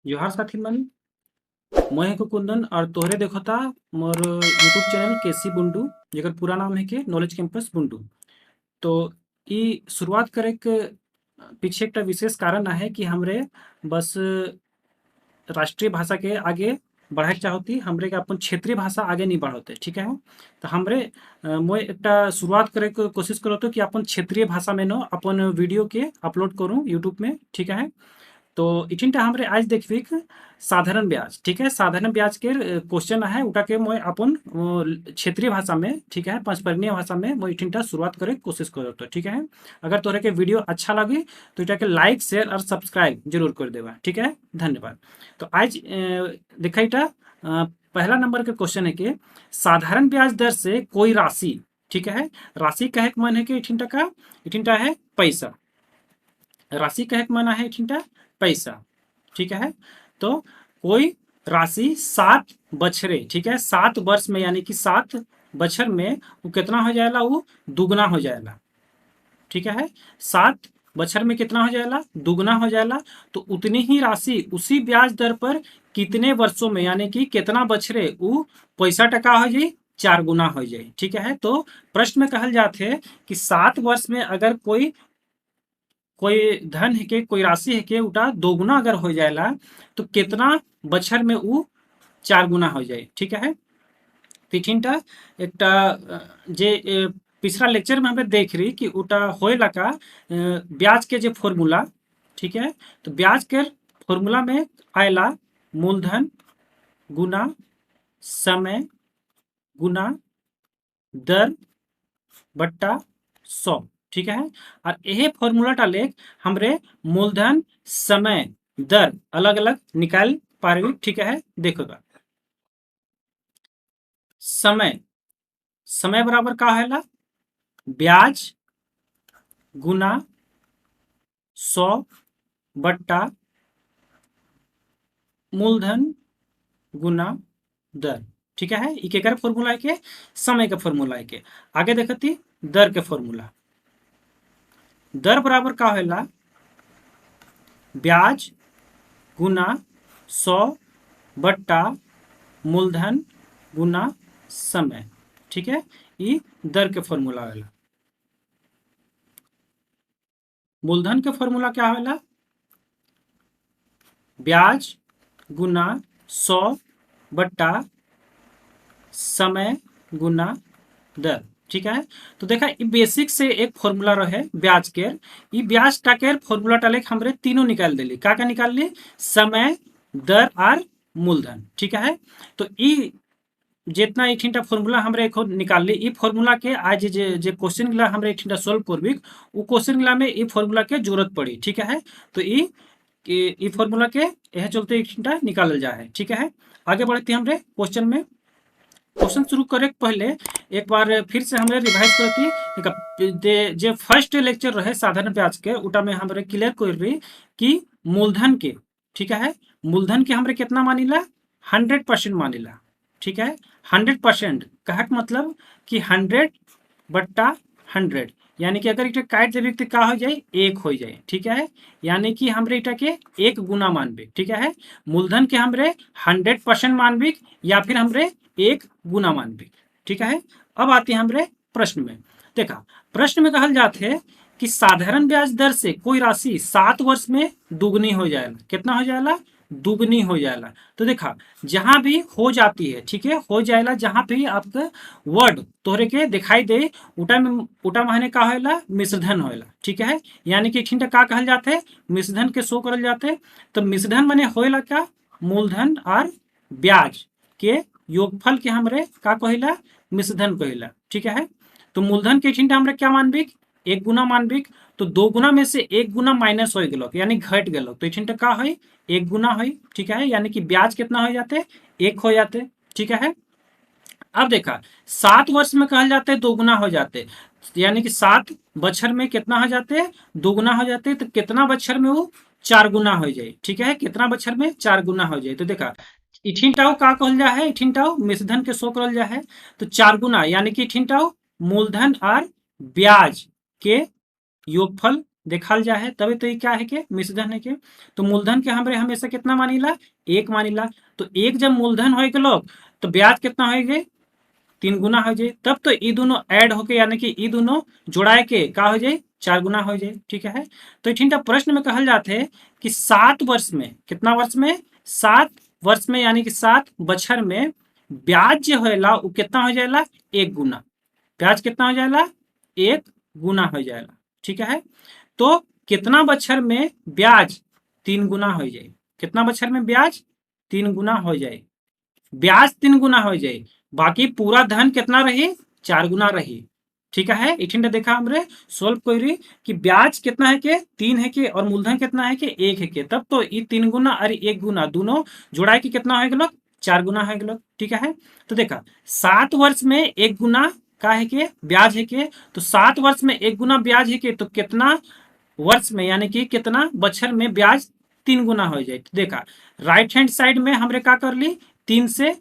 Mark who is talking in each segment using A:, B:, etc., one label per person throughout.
A: जोहार साथी मन। मैं हूं कुंदन और तोहरे देखता मोर यूट्यूब चैनल केसी बुंडू, जेकर पूरा नाम है के नॉलेज कैंपस बुंडू। तो ई शुरुआत करे के पीछे एक विशेष कारण है कि हमरे बस राष्ट्रीय भाषा के आगे बढ़ाए चाहती हमरे के अपन क्षेत्रीय भाषा आगे नहीं बढ़ाते, ठीक है। तो हमरे मैं एक शुरुआत करे के कोशिश करो तो कि अपन क्षेत्रीय भाषा में न अपन वीडियो के अपलोड करूँ यूट्यूब में, ठीक है। तो इठिनटा हमरे आज देखबिक साधारण ब्याज, ठीक है। साधारण ब्याज के क्वेश्चन है उटा के मैं अपन क्षेत्रीय भाषा में, ठीक है, पंचपर्णीय भाषा में मैं इठिनटा शुरुआत करे कोशिश करो तो, ठीक है। अगर तोहरे के वीडियो अच्छा लगे तो इटा के लाइक शेयर और सब्सक्राइब जरूर कर देवा, ठीक है। धन्यवाद। तो आज देखा इटा पहला नंबर के क्वेश्चन है कि साधारण ब्याज दर से कोई राशि, ठीक है। राशि कहे के मन है कि इठिनटा है पैसा। राशि कहे के माना है इठिनटा पैसा, ठीक है। तो कोई राशि 7 बछरे, ठीक है, 7 वर्ष में यानी कि 7 बछर में वो कितना हो जाएगा, वो दुगना हो जाएगा, ठीक है। 7 बछर में कितना हो जाएगा, दुगना हो जाएगा। तो उतनी ही राशि उसी ब्याज दर पर कितने वर्षों में यानी कि कितना बछरे वो पैसा टका हो जाए, 4 गुना हो जाए, ठीक है। तो प्रश्न में कहल जाते हैं कि 7 वर्ष में अगर कोई कोई धन है के कोई राशि है के उटा दोगुना अगर हो जाएला तो कितना बछर में वो 4 गुना हो जाए, ठीक है। तीठिनटा एक जे पिछला लेक्चर में हमें देख रही कि उटा होएला का ब्याज के जे फॉर्मूला, ठीक है। तो ब्याज के फॉर्मूला में आएला मूलधन गुना समय गुना दर बट्टा 100, ठीक है। और यही फॉर्मूला डाले हमरे मूलधन समय दर अलग अलग निकाल पा रही, ठीक है। देखोगा समय समय बराबर का है ब्याज गुना 100 बट्टा मूलधन गुना दर, ठीक है। एक एक फॉर्मूला है के समय का फॉर्मूला है के आगे देखती दर के फॉर्मूला। दर बराबर का होला ब्याज गुना 100 बट्टा मूलधन गुना समय, ठीक है। ये दर के फॉर्मूला होला। मूलधन के फॉर्मूला क्या होला ब्याज गुना 100 बट्टा समय गुना दर, ठीक है। तो देखा बेसिक से एक फॉर्मूला रहे ब्याज के, ई ब्याज टाके फॉर्मूला टाले हमरे तीनों निकाल देली का निकाल ली समय दर और मूलधन, ठीक है। तो ई जितना एक फॉर्मूला हमरे निकाल ली ई फॉर्मूला के आज जे क्वेश्चन गिला हमरे एक सॉल्व करबिक वो क्वेश्चन गिला में ई फॉर्मूला के जरूरत पड़ी, ठीक है। तो ई फॉर्मूला के यह चलते एक निकालल जा है, ठीक है। आगे बढ़ते हमरे क्वेश्चन में। क्वेश्चन शुरू करे पहले एक बार फिर से हमरे रिवाइज करती जे फर्स्ट लेक्चर रहे साधारण ब्याज के उटा में हमरे क्लियर कर रही कि मूलधन के, ठीक है, मूलधन के हमरे कितना मानिला 100% मानिला, ठीक है। 100% कहक मतलब कि 100 बट्टा 100 यानी कि अगर इटा काट देवे तो का हो जाए 1 हो जाए, ठीक है। यानी कि हमरे इटा के 1 गुना मानबे, ठीक है। मूलधन के हमरे 100% मानबिक या फिर हमरे 1 गुना मानबिक, ठीक है। अब आते हैं हमरे प्रश्न में। देखा प्रश्न में कहल जाते है कि साधारण ब्याज दर से कोई राशि 7 वर्ष में दुगनी हो जाएगा, कितना हो जाएगा दुगनी हो जाएगा। तो देखा जहां भी हो जाती है, ठीक है, हो जाएगा जहां भी आपका वर्ड तोहरे के दिखाई दे उटा माने का होला मिश्रधन होला, ठीक है। यानी कि ठीक का कहल जाते है मिश्रधन के शो करल जाते हैं। तो मिश्रधन माने होला क्या मूलधन और ब्याज के योगफल के हमरे का कहिला मिश्रधन कहिला, ठीक है। तो मूलधन के ठीक हमरे क्या मानबिक 1 गुना मानबिक। तो 2 गुना में से 1 गुना माइनस हो गलो यानी घट गलो तो ठीक का है 1 गुना है, ठीक है। यानी कि ब्याज कितना हो जाते 1 हो जाते, ठीक है। अब देखा 7 वर्ष में कहल जाते हैं 2 गुना हो जाते यानी कि 7 बछर में कितना हो जाते 2 गुना हो जाते। तो कितना बछर में वो 4 गुना हो जाए, ठीक है। कितना बछर में 4 गुना हो जाए। तो देखा इठिनटाओ का कहल जा है इठिनटाओ मिश्रधन के शो करल जा है। तो 4 गुना यानी कि इठिनटाओ मूलधन और ब्याज के योगफल देखल जा है तभी तो ये क्या है के मिश्रधन है के। तो मूलधन के हमरे हमेशा कितना मानिला, एक मानिला। तो एक जब मूलधन हो गए तो ब्याज कितना हो गए, 3 गुना हो जाए। तब तो ये दोनों ऐड होके यानी कि ये दोनों जोड़ाए के का हो जाए, 4 गुना हो जाए। ठीक है, तो इठिनटा प्रश्न में कहल जाते है कि 7 वर्ष में, कितना वर्ष में, 7 वर्ष में यानी कि 7 बछर में ब्याज जो होएला वो कितना हो जाएला, 1 गुना। ब्याज कितना हो जाएला, 1 गुना हो जाएला। ठीक है, तो कितना बछर में ब्याज 3 गुना हो जाए, कितना बछर में ब्याज 3 गुना हो जाए, ब्याज 3 गुना हो जाए, बाकी पूरा धन कितना रही, 4 गुना रही। ठीक है, इठिन देखा हमरे सोल्व करी कि ब्याज कितना है के 3 है के और मूलधन कितना है के 1 है के। तब तो ये 3 गुना और 1 गुना दोनों जोड़ा के कितना हो गया, 4 गुना हो गया। ठीक है, तो देखा 7 वर्ष में 1 गुना का है के ब्याज है के, तो 7 वर्ष में 1 गुना ब्याज है के, तो कितना वर्ष में यानी कि कितना बछर में ब्याज 3 गुना हो जाए। तो देखा राइट हैंड साइड में हमरे का कर ली, 3 से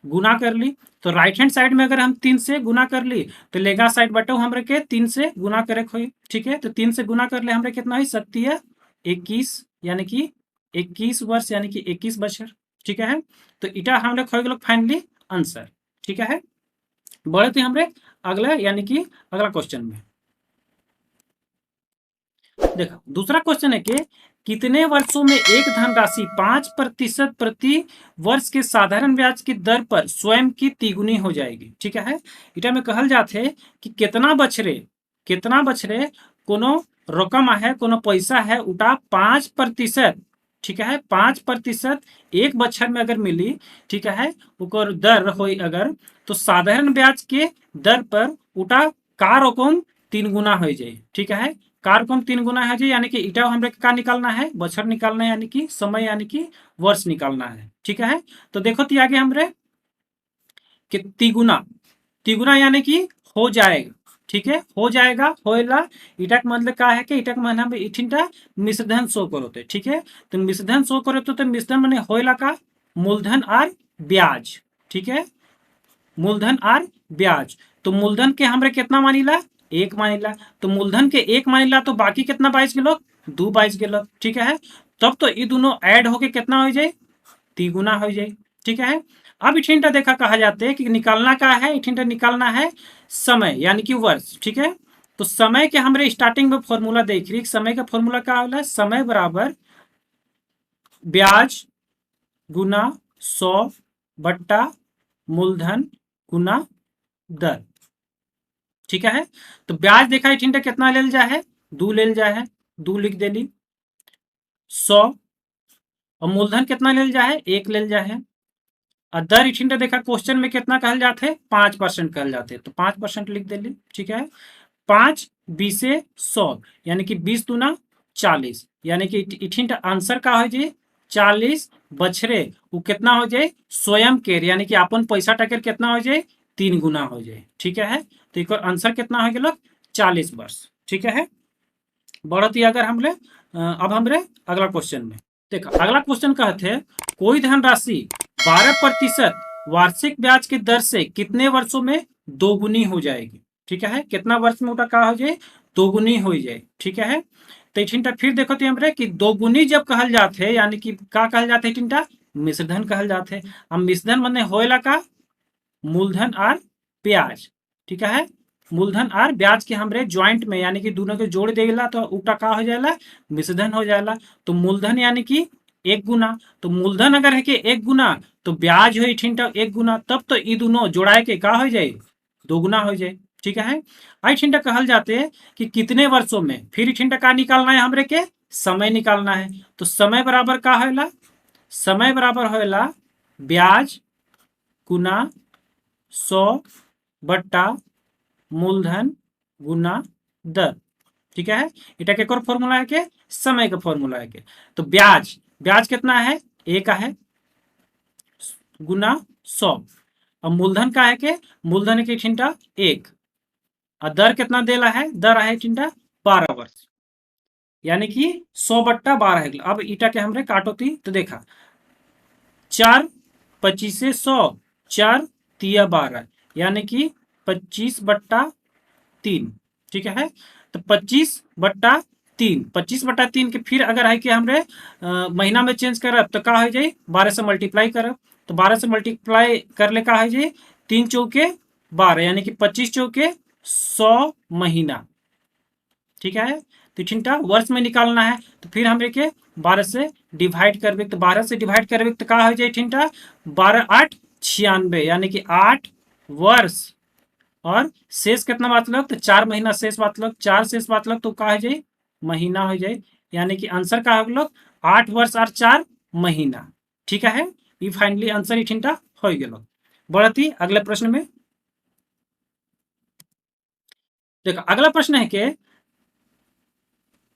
A: गुना कर ली। तो राइट हैंड साइड में अगर हम 3 से गुना कर ली तो लेगा साइड बटो हमरे के 3 से गुना करे खोई। ठीक है, तो 3 से गुना कर ले हमरे कितना हुई, शक्ति है 21 यानी कि 21 वर्ष यानी कि 21 बछर। ठीक है, तो इटा हमरे खोई गलो फाइनली आंसर। ठीक है, बढ़े थे हमरे अगला यानी कि अगला क्वेश्चन में। देखो दूसरा क्वेश्चन है कि कितने वर्षों में एक धनराशि 5% प्रति वर्ष के साधारण ब्याज की दर पर स्वयं की तिगुनी हो जाएगी। ठीक है, इटा में कहल जाते है कि कितना बछरे कोनो रकम है, कोनो पैसा है उटा 5%, ठीक है 5% एक बछर में अगर मिली, ठीक है ओकर दर हो अगर, तो साधारण ब्याज के दर पर उटा का रकम 3 गुना हो जाए। ठीक है, कार रकम 3 गुना है जी, यानी कि इटा हमरे का निकालना है, बछर निकालना है यानी कि समय यानी कि वर्ष निकालना है। ठीक है, तो देखो ती आगे हमरे कि तिगुना यानी कि हो जाएगा। ठीक है, हो जाएगा होएला, इटा का मतलब का है कि इटा का मतलब इठिनटा मिश्रधन शो करोते। ठीक है, तो मिश्रधन शो करो तो मिश्रधन माने होएला का मूलधन और ब्याज। ठीक है, मूलधन और ब्याज। तो मूलधन के हमरे कितना मानिला, 1 मानिला। तो मूलधन के 1 मानिला तो बाकी कितना बाइज गेलो, 2 बाइज गेलो। ठीक है, तब तो ये दोनों ऐड होके कितना हो जाए, 3 गुना हो जाए। ठीक है, अब इठिनटा देखा कहा जाते हैं कि निकालना का है, इठिनटा निकालना है समय यानी कि वर्ष। ठीक है, तो समय के हमरे स्टार्टिंग में फॉर्मूला देख रही, समय का फॉर्मूला क्या होला, समय बराबर ब्याज गुना 100 बट्टा मूलधन गुना दर। ठीक है, तो ब्याज देखा इठिनटा कितना लेल जा है, 2 लेल जा है, 2 लिख देली 100, और मूलधन कितना लेल जा है, 1 लेल जा है। और दर इठिनटा देखा क्वेश्चन में कितना कहल जाते हैं, 5% कहल जाते हैं, तो 5% लिख देली। ठीक है, 5 20 100 यानी कि 20 दूना 40, यानी कि इठिनटा आंसर का हो जाए 40 बछरे वो कितना हो जाए स्वयं के, यानी कि अपन पैसा टकर कितना हो जाए 3 गुना हो जाए। ठीक है, तो एक आंसर कितना हो गया 40 वर्ष। ठीक है, बढ़त ही अगर हमले अब हमरे अगला क्वेश्चन में देखा, अगला क्वेश्चन कहते हैं कोई धनराशि 12% वार्षिक ब्याज की दर से कितने वर्षों में दोगुनी हो जाएगी। ठीक है, कितना वर्ष में उठा का हो जाए, दोगुनी हो जाए। ठीक है, तो इठिनटा फिर देखो तो हमरे कि दोगुनी जब कहल जाते हैं यानी कि का कहल जाते हैं, इठिनटा मिश्रधन कहल जाते हैं। अब मिश्रधन माने होएला का मूलधन और ब्याज। ठीक है, मूलधन और ब्याज के हमरे ज्वाइंट में यानी कि दोनों के जोड़ देला तो उटा का हो जाएगा, मिश्रधन हो जाएगा। तो मूलधन यानी कि 1 गुना, तो मूलधन अगर है कि 1 गुना तो ब्याज हो इठिनटा 1 गुना, तब तो ये दोनों जोड़ाए के का हो जाए, 2 गुना हो जाए। ठीक है, इठिनटा कहल जाते हैं कि कितने वर्षों में, फिर इठिनटा का निकालना है हमरे के, समय निकालना है। तो समय बराबर का होएला, समय बराबर होएला ब्याज गुना 100 बट्टा मूलधन गुना दर। ठीक है, इटा के और फॉर्मूला है के, समय का फॉर्मूला है के। तो ब्याज ब्याज कितना है, 1 है गुना 100, और मूलधन का है के, मूलधन के ठिनटा 1, और दर कितना देला है, दर है ठिनटा 12 वर्ष, यानी कि 100 बट्टा 12 है। अब इटा के हमरे काटोती तो देखा 4 25 100, 4 3 12 यानी कि 25 बट्टा 3। ठीक है, तो 25 बट्टा 3, 25/3 के फिर अगर है कि हमरे महीना में चेंज करब तो का हो जाए 12 से मल्टीप्लाई करब, तो 12 से मल्टीप्लाई कर ले का हो जाए 3 चौके 12 यानी कि 25 चौके 100 महीना। ठीक है, तो ठीकटा वर्ष में निकालना है तो फिर हमरे के 12 से डिवाइड करबे, तो 12 से डिवाइड करबे तो का हो जाए ठीकटा 12 8 96 यानी कि 8 वर्ष और शेष कितना बातलक तो 4 महीना शेष बातलक, 4 शेष बातलक तो का हो जाए महीना हो जाए, यानी कि आंसर का हो 8 वर्ष और 4 महीना। ठीक है, ये फाइनली आंसर ही ठीकटा हो गया। बढ़ती अगले प्रश्न में। देखो अगला प्रश्न है कि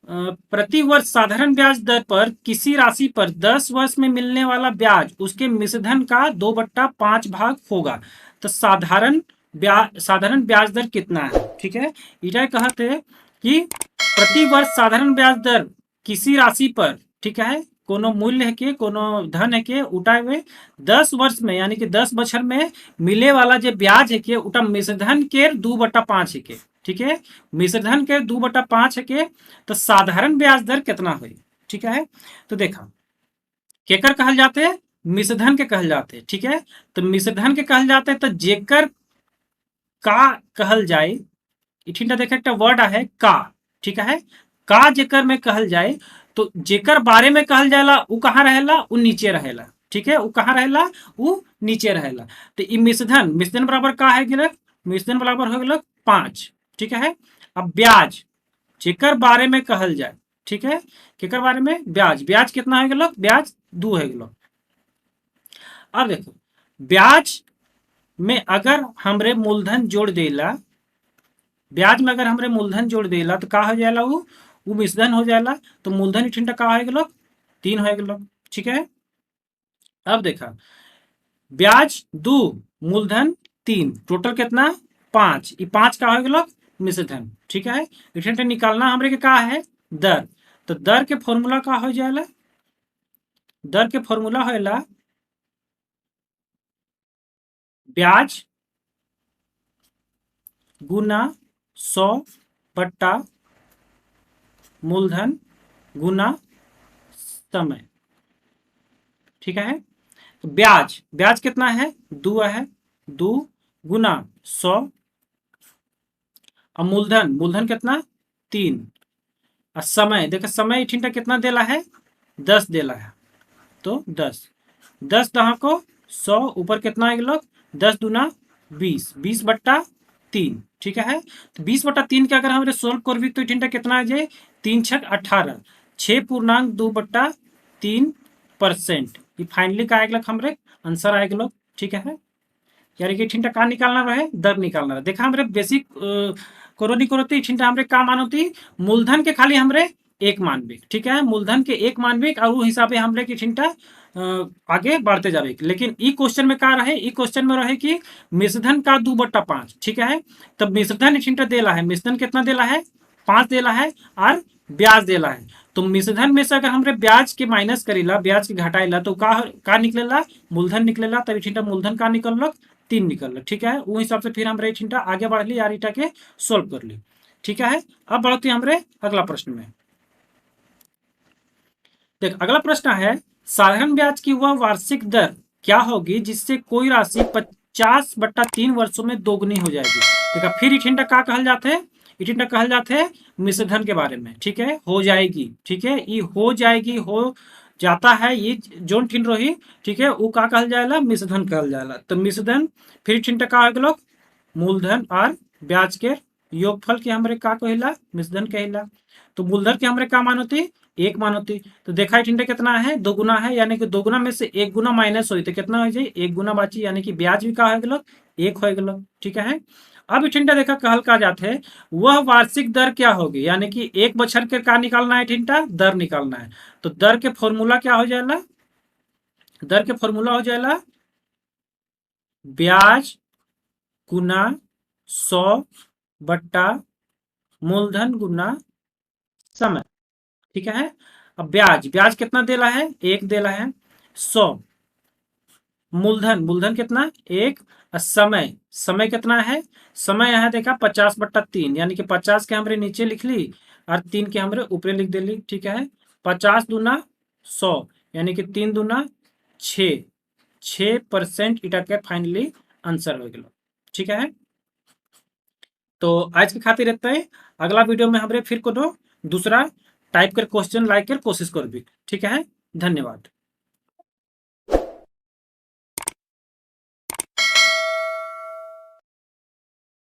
A: प्रति वर्ष साधारण ब्याज दर पर किसी राशि पर 10 वर्ष में मिलने वाला ब्याज उसके मिश्रधन का 2/5 भाग होगा, तो साधारण ब्याज दर कितना है। ठीक है, इटा कहते हैं कि प्रति वर्ष साधारण ब्याज दर किसी राशि पर, ठीक है, कोनो मूल्य है के कोनो धन है के उठाए हुए 10 वर्ष में यानी कि 10 बछर में मिले वाला जो ब्याज है के उटा मिश्रधन के 2/5 है के। ठीक है, मिश्रधन के 2/5 है के, तो साधारण ब्याज दर कितना हुई। ठीक है, तो देखा केकर कहल जाते हैं मिश्रधन के कहल जाते हैं। ठीक है, तो मिश्रधन के कहल जाते हैं तो जेकर का कहल जाए, इठिनटा देखे एक वर्ड है का। ठीक है, का जेकर में कहल जाए तो जेकर बारे में कहल जाएला उ कहाँ रहेला उ नीचे रहेला। ठीक है, उ कहाँ रहेला उ नीचे रहेला, तो ई मिश्रधन बराबर का है गिलक मिश्रधन बराबर हो गलक 5। ठीक है, अब ब्याज जेकर बारे में कहल जाए, ठीक है, केकर बारे में ब्याज कितना है गलक ब्याज 2 है गलक। अब देखो ब्याज में अगर हमरे मूलधन जोड़ देला, ब्याज में अगर हमरे मूलधन जोड़ देला तो का हो जाएला वो मिश्रधन हो जाएला, तो मूलधन इठिनटा का हो गलक 3 हो गलक। ठीक है, अब देखा ब्याज 2 मूलधन 3 टोटल कितना 5, ये 5 का हो गलक मिश्रधन। ठीक है, इठिनटा निकालना हमरे के का है दर, तो दर के फॉर्मूला का हो जाएला, दर के फॉर्मूला होएला ब्याज गुना 100 बट्टा मूलधन गुना समय। ठीक है, तो ब्याज कितना है 2 है, 2 गुना 100 और मूलधन कितना 3 और समय देखो समय ठीकटा कितना देला है 10 देला है, तो 10 दहा को 100 ऊपर कितना है लोग 10 दूना 20/3। ठीक है, तो 20/3 के अगर हमारे सोल्व करबी तो ठीकटा कितना आ जाए 3 छक 18 6.2/3%। ये फाइनली का आएगा हमरे आंसर आएगा। ठीक है, यानी कि ठीकटा का निकालना रहे दर निकालना रहे। देखा हमरे बेसिक कोरोनी करोती ठीकटा हमरे का मानोती मूलधन के खाली हमरे एक मानविक। ठीक है, मूलधन के एक मानविक और वो हिसाबे हमरे की ठीकटा आगे बढ़ते जावे, लेकिन ई क्वेश्चन में का रहे ई क्वेश्चन में रहे कि मिश्रधन का 2/5। ठीक है, तब मिश्रधन ठीकटा देला है, मिश्रधन कितना देला है 5 देला है और ब्याज देला है, तो मिश्रधन में से अगर हमरे ब्याज के माइनस करेला ब्याज के घटाएला तो का निकलेला मूलधन निकलेला, तभी ठीकटा मूलधन का निकलक 3 निकल। ठीक है, वो हिसाब से फिर हमरे ठीकटा आगे बढ़ ली यार ईटा के सोल्व कर ली। ठीक है, अब बढ़ती हमरे अगला प्रश्न में। देख अगला प्रश्न है साधारण ब्याज की वह वार्षिक दर क्या होगी जिससे कोई राशि 50/3 वर्षों में दोगुनी हो जाएगी। देखा फिर इठिनटा का कहल जाते हैं, इठिनटा कहल जाते हैं मिश्रधन के बारे में। ठीक है, हो जाएगी। ठीक है, ये हो जाएगी हो जाता है ये जोन ठिन रही। ठीक है, वो का कहल जाएला मिश्रधन कहल जाएला, तो मिश्रधन फिर ठीकटा का हो मूलधन और ब्याज के योगफल के हमरे का कहेला मिश्रधन कहेला, तो मूलधन के हमरे का मानोती 1 मानोती, तो देखा ठीकटा कितना है 2 गुना है, यानी कि 2 गुना में से 1 गुना माइनस हुई तो कितना हो जाए 1 गुना बाची, यानी कि ब्याज भी का हो गलक 1 हो गलक। ठीक है, अब ठीकटा देखा कहल का जाते है वह वार्षिक दर क्या होगी, यानी कि 1 बछर के का निकालना है ठीकटा दर निकालना है, तो दर के फॉर्मूला क्या हो जाएला, दर के फॉर्मूला हो जाएला ब्याज गुना 100 बट्टा मूलधन गुना समय। ठीक है, अब ब्याज कितना देला है 1 देला है, 100 मूलधन कितना 1, समय कितना है समय यहाँ देखा 50/3 यानी कि 50 के हमरे नीचे लिख ली और 3 के हमरे ऊपरे लिख देली। ठीक है, 50 दूना 100 यानी कि 3 दूना 6, 6% इटा के फाइनली आंसर हो गया। ठीक है, तो आज के खातिर इतना ही। अगला वीडियो में हमरे फिर कोनो दूसरा टाइप कर क्वेश्चन लाइक कर कोशिश करबी। ठीक है, धन्यवाद।